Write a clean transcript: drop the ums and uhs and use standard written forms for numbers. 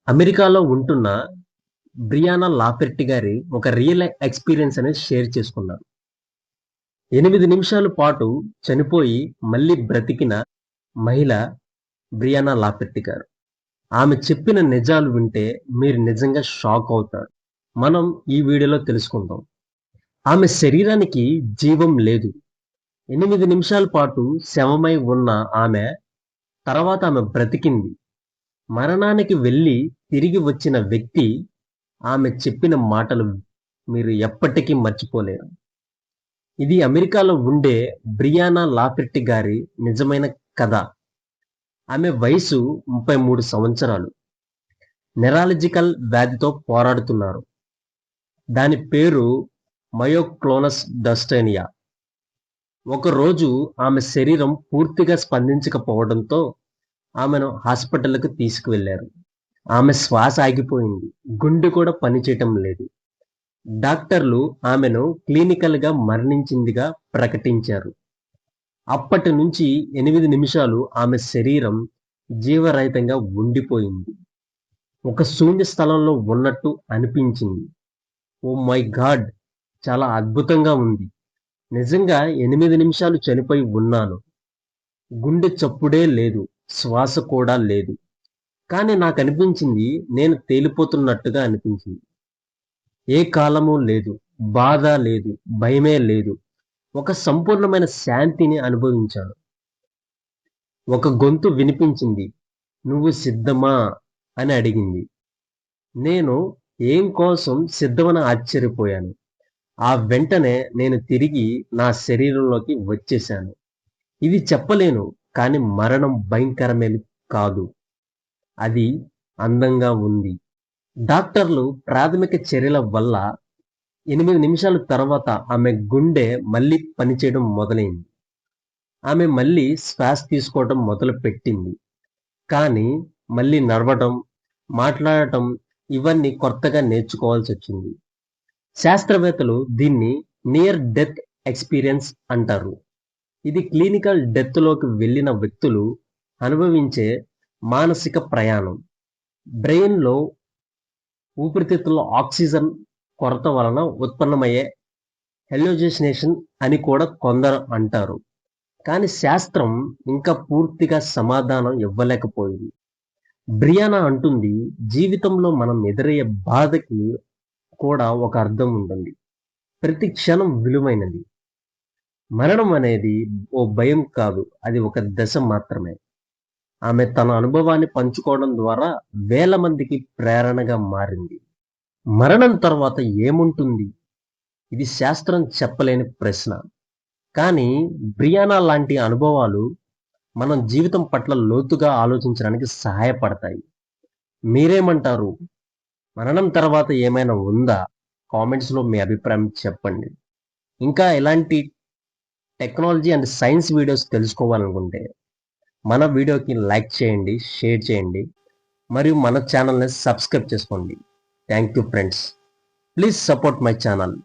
అమెరికాలో ఉంటున్న బ్రియానా లాపెర్టి గారి ఒక రియల్ ఎక్స్‌పీరియన్స్ అనేది షేర్ చేసుకున్నారు. 8 నిమిషాల పాటు చనిపోయి మళ్ళీ బ్రతికిన మహిళ బ్రియానా లాపెర్టి గారు. ఆమె చెప్పిన నిజాలు వింటే మీరు నిజంగా షాక్ అవుతారు. మనం ఈ వీడియోలో తెలుసుకుందాం. ఆమె శరీరానికి జీవం లేదు. 8 నిమిషాల పాటు శవమై ఉన్న ఆమె తర్వాత ఆమె బ్రతికింది. మరణానికి వెళ్లి తిరిగి వచ్చిన వ్యక్తి ఆమె చెప్పిన మాటలు మీరు ఎప్పటికీ మర్చిపోలేరు. ఇది అమెరికాలో ఉండే బ్రియానా లాపెర్టి గారి నిజమైన కథ. ఆమె వయసు 33 సంవత్సరాలు. నెరాలజికల్ వ్యాధితో పోరాడుతున్నారు. దాని పేరు మయోక్లోనస్ డస్టేనియా. ఒకరోజు ఆమె శరీరం పూర్తిగా స్పందించకపోవడంతో ఆమెను హాస్పిటల్‌కి తీసుకువెళ్లారు. ఆమె శ్వాస ఆగిపోయింది. గుండె కూడా పనిచేయటం లేదు. డాక్టర్లు ఆమెను క్లినికల్‌గా మరణించిందిగా ప్రకటించారు. అప్పటి నుంచి 8 నిమిషాలు ఆమె శరీరం జీవరహితంగా ఉండిపోయింది. ఒక శూన్య స్థలంలో ఉన్నట్టు అనిపించింది. Oh my God! చాలా అద్భుతంగా ఉంది. నిజంగా 8 నిమిషాలు చనిపోయి ఉన్నాను. గుండె చప్పుడే లేదు. శ్వాస కూడా లేదు. కానీ నాకనిపించింది నేను తేలిపోతున్నట్టుగా అనిపించింది. ఏ కాలము లేదు. బాధ లేదు. భయమే లేదు. ఒక సంపూర్ణమైన శాంతిని అనుభవించాను. ఒక గొంతు వినిపించింది. "నువ్వు సిద్ధమా?" అని అడిగింది. నేను ఏం కోసం సిద్ధమని ఆశ్చర్యపోయాను. ఆ వెంటనే నేను తిరిగి నా శరీరంలోకి వచ్చేశాను. ఇది చెప్పలేను. కానీ మరణం భయంకరమైనది కాదు. అది అందంగా ఉంది. డాక్టర్లు ప్రాథమిక చర్యల వల్ల 8 నిమిషాల తర్వాత ఆమె గుండె మళ్ళీ పనిచేయడం మొదలైంది. ఆమె మళ్ళీ శ్వాస తీసుకోవటం మొదలుపెట్టింది. కానీ మళ్ళీ నడవటం, మాట్లాడటం ఇవన్నీ కొత్తగా నేర్చుకోవాల్సొచ్చింది. శాస్త్రవేత్తలు దీన్ని నియర్ డెత్ ఎక్స్‌పీరియన్స్ అంటారు. ఇది క్లినికల్ డెత్‌లోకి వెళ్ళిన వ్యక్తులు అనుభవించే మానసిక ప్రయాణం. బ్రెయిన్‌లో ఊపిరితిత్తుల్లో ఆక్సిజన్ కొరత వలన ఉత్పన్నమయ్యే హెల్యూసినేషన్ అని కూడా కొందరు అంటారు. కానీ శాస్త్రం ఇంకా పూర్తిగా సమాధానం ఇవ్వలేకపోయింది. బ్రియానా అంటుంది, జీవితంలో మనం ఎదురయ్యే బాధకి కూడా ఒక అర్థం ఉంటుంది. ప్రతి క్షణం విలువైనది. మరణం అనేది ఓ భయం కాదు. అది ఒక దశ మాత్రమే. ఆమె తన అనుభవాన్ని పంచుకోవడం ద్వారా వేల మందికి ప్రేరణగా మారింది. మరణం తర్వాత ఏముంటుంది? ఇది శాస్త్రం చెప్పలేని ప్రశ్న. కానీ బ్రియానా లాంటి అనుభవాలు మనం జీవితం పట్ల లోతుగా ఆలోచించడానికి సహాయపడతాయి. మీరేమంటారు? మరణం తర్వాత ఏమైనా ఉందా? కామెంట్స్‌లో మీ అభిప్రాయం చెప్పండి. ఇంకా ఇలాంటి టెక్నాలజీ అండ్ సైన్స్ వీడియోస్ తెలుసుకోవాలనుకుంటే మన వీడియోకి లైక్ చేయండి, షేర్ చేయండి మరియు మన ఛానల్‌ని సబ్స్క్రైబ్ చేసుకోండి. Thank you friends. Please support my channel.